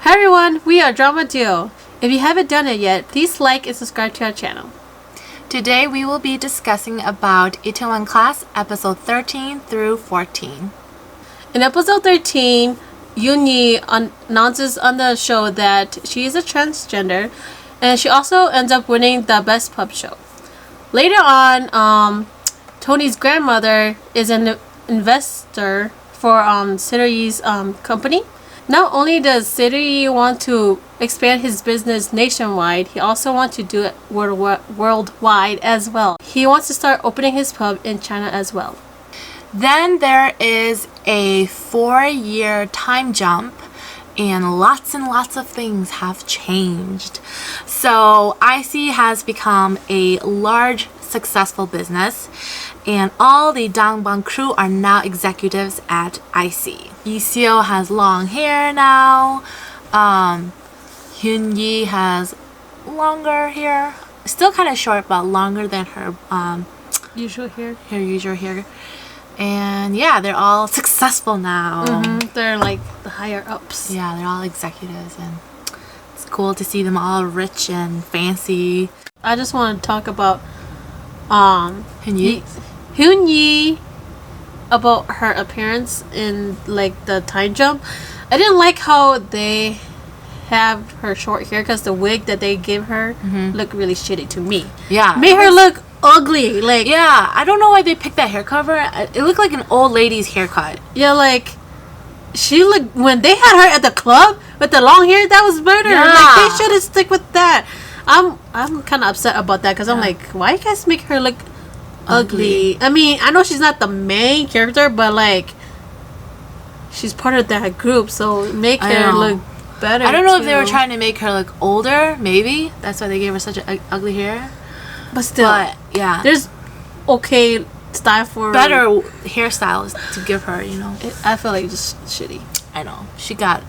Hi everyone, we are Drama Duo. If you haven't done it yet, please like and subscribe to our channel. Today we will be discussing about Itaewon Class episode 13 through 14. In episode 13, Yoon-yi announces on the show that she is a transgender, and she also ends up winning the Best Pub Show. Later on, Tony's grandmother is an investor for Siri-Yi's company. Not only does Siri want to expand his business nationwide, he also wants to do it worldwide as well. He wants to start opening his pub in China as well. Then there is a 4-year time jump, and lots of things have changed. So IC has become a large, successful business, and all the Dangbang crew are now executives at IC. Iseo has long hair now. Hyun-yi has longer hair. Still kind of short, but longer than her Usual hair. her usual hair. And yeah, they're all successful now. They're like the higher ups. Yeah, they're all executives, and it's cool to see them all rich and fancy. I just want to talk about Hyun-yi. Hyun-yi, about her appearance in like the time jump. I didn't like how they have her short hair because the wig that they give her looked really shitty to me. Yeah, Made her look ugly. Like, yeah, I don't know why they picked that hair cover. It looked like an old lady's haircut. yeah, like she looked when they had her at the club with the long hair. That was better. Yeah. Like they should have stick with that. I'm kind of upset about that because I'm like, why you guys make her look ugly? I mean, I know she's not the main character, but like she's part of that group, so make I her know. look better. I don't know if they were too. trying to make her look older. Maybe that's why they gave her such a ugly hair. but still, But yeah, there's okay style for better hairstyles to give her. You know, I feel like just shitty. I know she got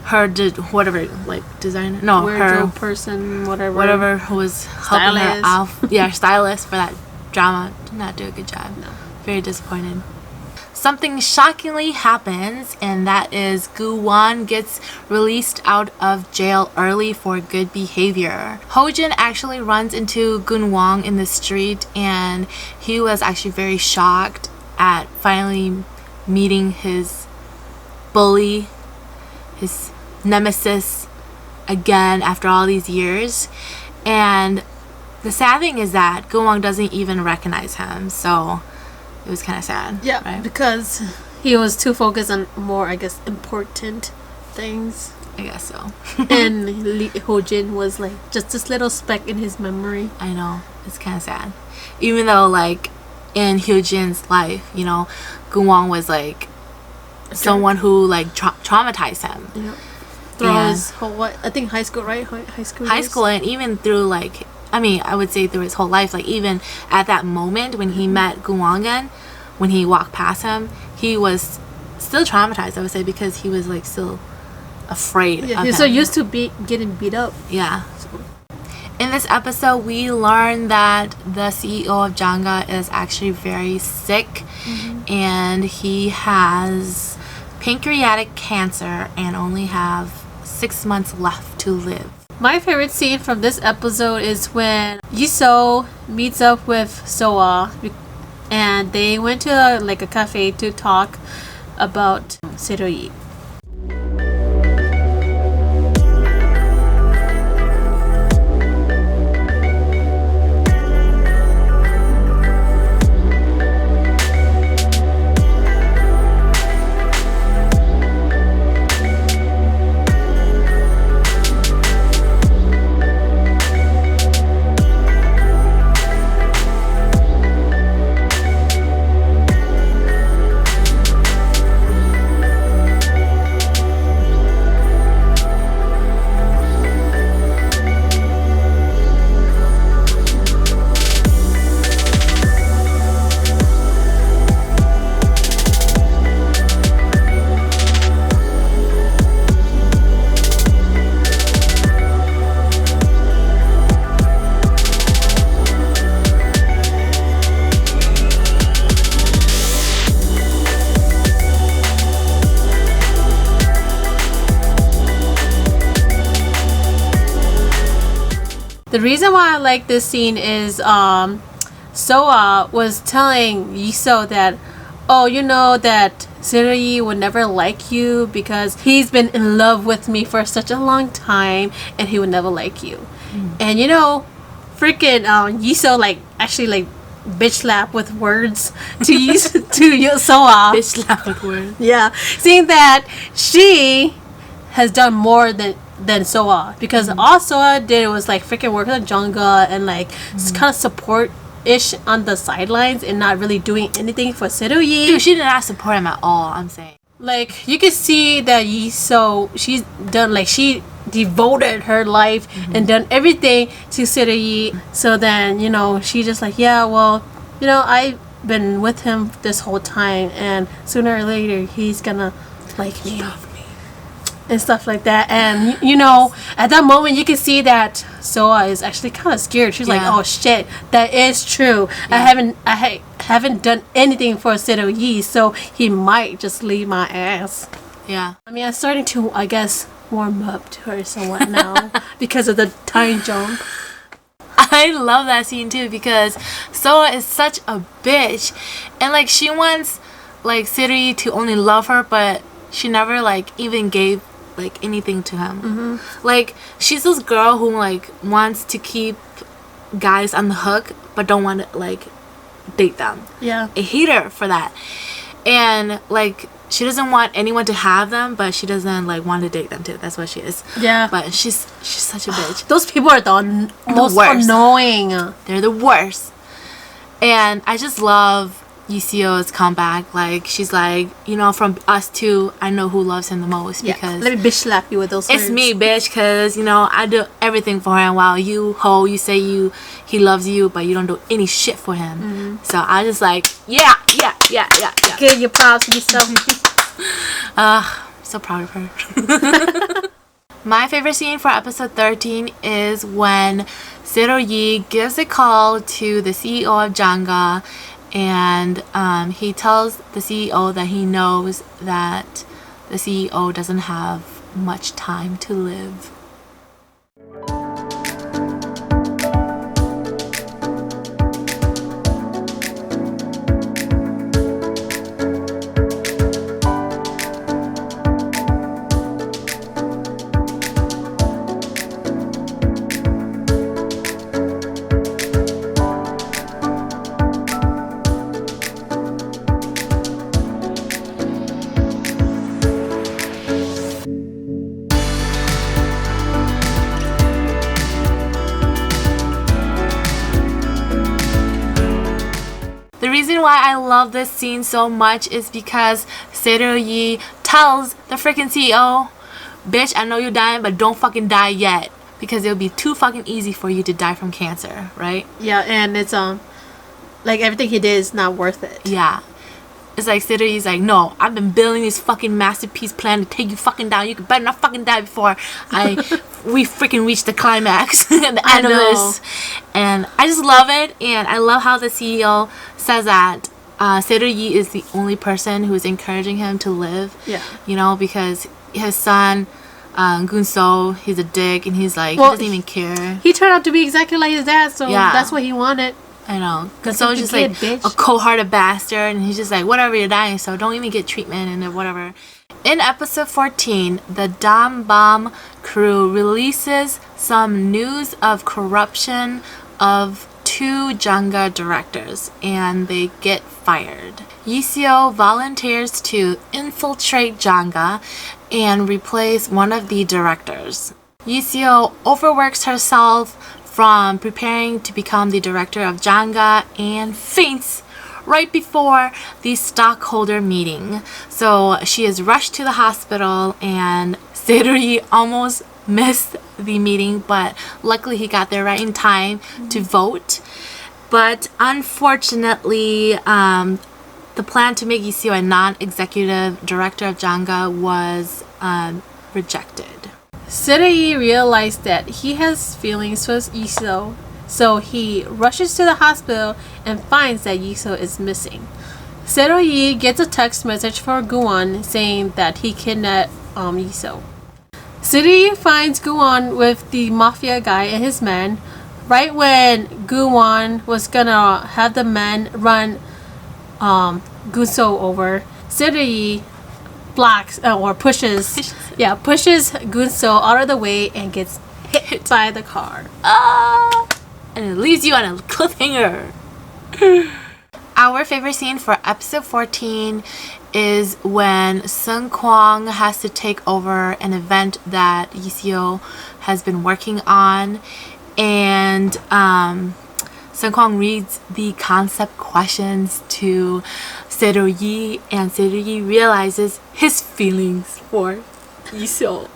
her whatever, like designer. No, Wardrobe her person, whatever. whatever who was helping her Stylist. out. Yeah, stylist for that drama did not do a good job. No. Very disappointed. Something shockingly happens, and that is Gu-won gets released out of jail early for good behavior. Hojin actually runs into Gun-won in the street, and he was actually very shocked at finally meeting his bully, his nemesis again after all these years. And the sad thing is that Gun-won doesn't even recognize him, so it was kind of sad. Yeah, right? because he was too focused on more, I guess, important things. I guess so. And Hojin was like just this little speck in his memory. I know, it's kind of sad. Even though, like, in Hyojin's life, you know, Gun-won was like someone who like traumatized him. Yeah. Throughout Yeah. his whole, what, I think high school, right? High school. High years? school, and even through like, I mean, I would say through his whole life, like even at that moment when he met Gun-won again, when he walked past him, he was still traumatized, I would say, because he was like still afraid Yeah, of he's him. so used to getting beat up. Yeah. In this episode, we learn that the CEO of Janga is actually very sick, and he has pancreatic cancer and only have 6 months left to live. My favorite scene from this episode is when Yiso meets up with Soa, and they went to a cafe to talk about Siri-Yi. The reason why I like this scene is Soa was telling Yiso that, oh, you know that Seruyi would never like you because he's been in love with me for such a long time and he would never like you. And you know, freaking Yiso like actually like bitch slap with words to use to Soa. Bitch slap with words. Yeah, seeing that she has done more than Soa, because all Soa did was like freaking work on Jonga and like kind of support ish on the sidelines and not really doing anything for Seruyi. Dude, she did not support him at all, I'm saying. Like you can see that Yiso, she's done like she devoted her life and done everything to Seruyi. So then, you know, she just like, yeah, well, you know, I've been with him this whole time and sooner or later he's gonna like me and stuff like that. And you know, at that moment you can see that Soa is actually kind of scared. She's like, oh shit, that is true. I haven't done anything for Seruyi, so he might just leave my ass. Yeah. I mean, I'm starting to, I guess, warm up to her somewhat now because of the time jump. I love that scene too because Soa is such a bitch, and like she wants like Seruyi to only love her, but she never like even gave like anything to him. Like she's this girl who like wants to keep guys on the hook but don't want to like date them. Yeah. I hate her for that. And like she doesn't want anyone to have them, but she doesn't like want to date them too. That's what she is. Yeah. But she's such a bitch. Those people are the most worst. annoying. They're the worst. And I just love Yiseo's comeback. Like she's like, you know, from us two, I know who loves him the most because let me bitch slap you with those it's words. me, bitch, because you know I do everything for him while you say he loves you, but you don't do any shit for him. So I just like yeah. Give your props to yourself. So proud of her. My favorite scene for episode 13 is when Seruyi gives a call to the CEO of Janga, and he tells the CEO that he knows that the CEO doesn't have much time to live. The reason why I love this scene so much is because Seruyi tells the freaking CEO, bitch, I know you're dying, but don't fucking die yet, because it'll be too fucking easy for you to die from cancer, right? Yeah, and it's like everything he did is not worth it. Yeah. It's like Seruyi's like, no, I've been building this fucking masterpiece plan to take you fucking down. You better not fucking die before we freaking reach the climax at the end of this. And I just love it, and I love how the CEO says that Seruyi is the only person who is encouraging him to live. Yeah. You know, because his son, Gunso, he's a dick, and he's like, he doesn't even care. He turned out to be exactly like his dad, so that's what he wanted. I know. Gunso's just like a cold-hearted bastard, and he's just like, whatever, you're dying, so don't even get treatment and whatever. In episode 14, the Dam Bomb crew releases some news of corruption of 2 Janga directors, and they get fired. Yiseo volunteers to infiltrate Janga and replace one of the directors. Yiseo overworks herself from preparing to become the director of Janga and faints right before the stockholder meeting. So she is rushed to the hospital, and Seruyi almost missed the meeting, but luckily he got there right in time to vote. But unfortunately, the plan to make Yiseo a non-executive director of Janga was rejected. Seruyi realized that he has feelings for Yiseo, so he rushes to the hospital and finds that Yiseo is missing. Seruyi gets a text message for Guwon saying that he kidnapped Yiseo. Seruyi finds Guwon with the mafia guy and his men. right when Guwon was gonna have the men run Gunso over, Seori blocks or pushes Gunso out of the way and gets hit by the car. And it leaves you on a cliffhanger. Our favorite scene for episode 14 is when Sun Kwang has to take over an event that Yiseo has been working on, and Sun Kwang reads the concept questions to Seroyi, and Seroyi realizes his feelings for Yiseo.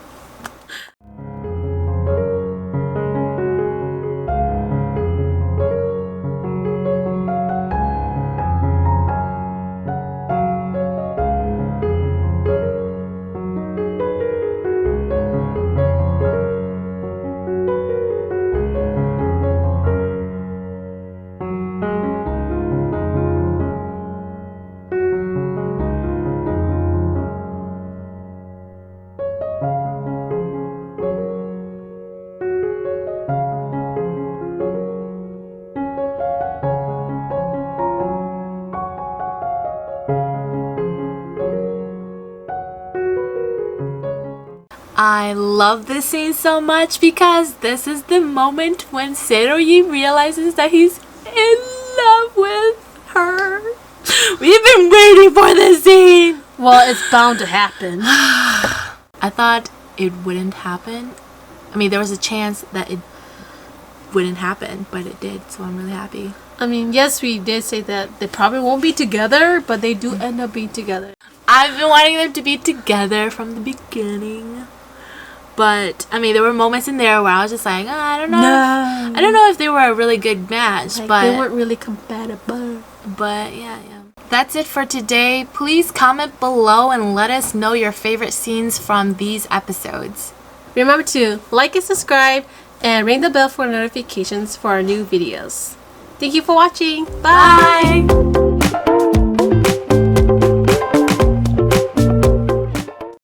I love this scene so much because this is the moment when Seroyi realizes that he's in love with her. We've been waiting for this scene. Well, it's bound to happen. I thought it wouldn't happen. I mean, there was a chance that it wouldn't happen, but it did, so I'm really happy. I mean, yes, we did say that they probably won't be together, but they do end up being together. I've been wanting them to be together from the beginning. But, I mean, there were moments in there where I was just like, I don't know. No. I don't know if they were a really good match, Like, but they weren't really compatible. But, yeah. That's it for today. Please comment below and let us know your favorite scenes from these episodes. Remember to like and subscribe and ring the bell for notifications for our new videos. Thank you for watching. Bye! Bye.